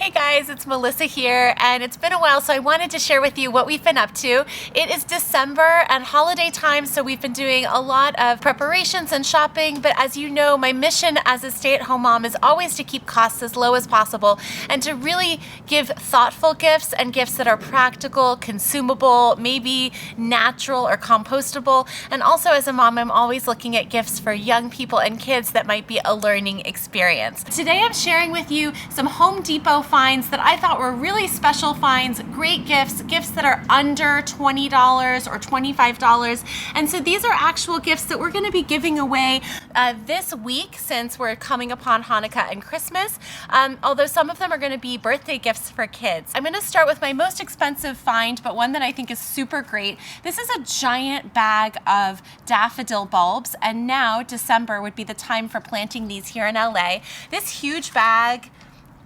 Hey guys, it's Melissa here, and it's been a while, so I wanted to share with you what we've been up to. It is December and holiday time, so we've been doing a lot of preparations and shopping, but as you know, my mission as a stay-at-home mom is always to keep costs as low as possible and to really give thoughtful gifts and gifts that are practical, consumable, maybe natural or compostable. And also as a mom, I'm always looking at gifts for young people and kids that might be a learning experience. Today I'm sharing with you some Home Depot finds that I thought were really special finds, great gifts, gifts that are under $20 or $25. And so these are actual gifts that we're going to be giving away this week since we're coming upon Hanukkah and Christmas, although some of them are going to be birthday gifts for kids. I'm going to start with my most expensive find, but one that I think is super great. This is a giant bag of daffodil bulbs, and now December would be the time for planting these here in LA. This huge bag,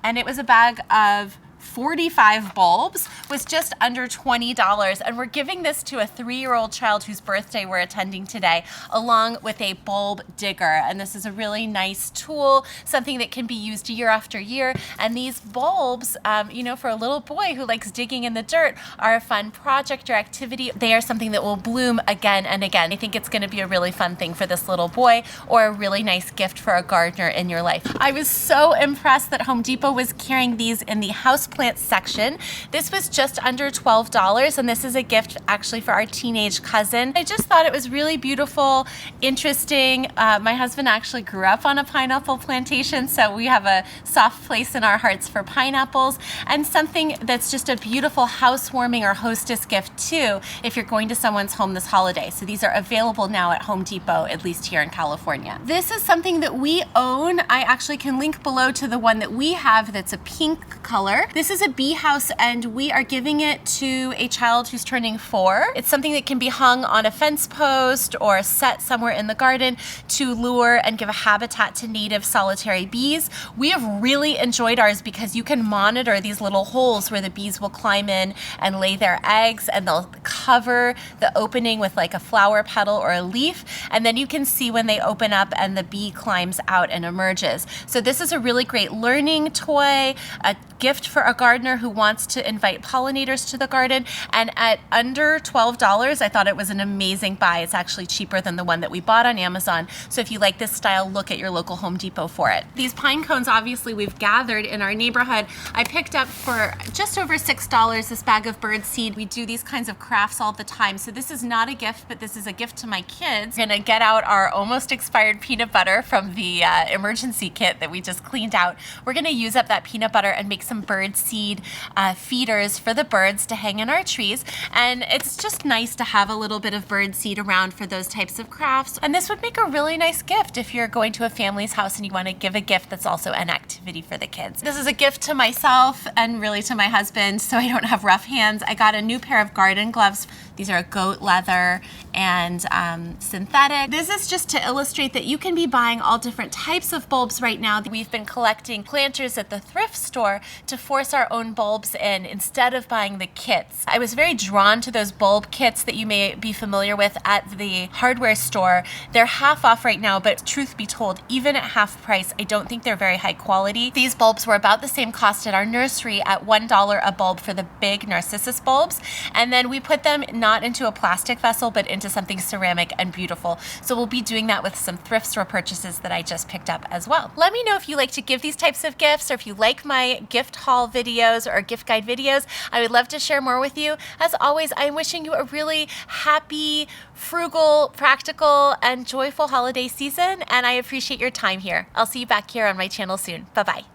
and it was a bag of 45 bulbs, was just under $20, and we're giving this to a 3-year-old child whose birthday we're attending today, along with a bulb digger. And this is a really nice tool, something that can be used year after year. And these bulbs, for a little boy who likes digging in the dirt, are a fun project or activity. They are something that will bloom again and again. I think it's going to be a really fun thing for this little boy, or a really nice gift for a gardener in your life. I was so impressed that Home Depot was carrying these in the houseplant section. This was just under $12, and this is a gift actually for our teenage cousin. I just thought it was really beautiful, interesting. My husband actually grew up on a pineapple plantation, so we have a soft place in our hearts for pineapples, and something that's just a beautiful housewarming or hostess gift too if you're going to someone's home this holiday. So these are available now at Home Depot, at least here in California. This is something that we own. I actually can link below to the one that we have that's a pink color. This is a bee house, and we are giving it to a child who's turning 4. It's something that can be hung on a fence post or set somewhere in the garden to lure and give a habitat to native solitary bees. We have really enjoyed ours because you can monitor these little holes where the bees will climb in and lay their eggs, and they'll cover the opening with like a flower petal or a leaf, and then you can see when they open up and the bee climbs out and emerges. So this is a really great learning toy, a gift for a gardener who wants to invite pollinators to the garden, and at under $12, I thought it was an amazing buy. It's actually cheaper than the one that we bought on Amazon. So if you like this style, look at your local Home Depot for it. These pine cones, obviously, we've gathered in our neighborhood. I picked up for just over $6 this bag of birdseed. We do these kinds of crafts all the time. So this is not a gift, but this is a gift to my kids. We're gonna get out our almost expired peanut butter from the emergency kit that we just cleaned out. We're gonna use up that peanut butter and make some birdseed feeders for the birds to hang in our trees. And it's just nice to have a little bit of birdseed around for those types of crafts. And this would make a really nice gift if you're going to a family's house and you want to give a gift that's also an activity for the kids. This is a gift to myself and really to my husband, so I don't have rough hands. I got a new pair of garden gloves. These are goat leather and synthetic. This is just to illustrate that you can be buying all different types of bulbs right now. We've been collecting planters at the thrift store to force our own bulbs in instead of buying the kits. I was very drawn to those bulb kits that you may be familiar with at the hardware store. They're half off right now, but truth be told, even at half price, I don't think they're very high quality. These bulbs were about the same cost at our nursery at $1 a bulb for the big narcissus bulbs. And then we put them not into a plastic vessel, but into something ceramic and beautiful. So we'll be doing that with some thrift store purchases that I just picked up as well. Let me know if you like to give these types of gifts, or if you like my gift haul videos or gift guide videos. I would love to share more with you. As always, I'm wishing you a really happy, frugal, practical, and joyful holiday season, and I appreciate your time here. I'll see you back here on my channel soon. Bye-bye.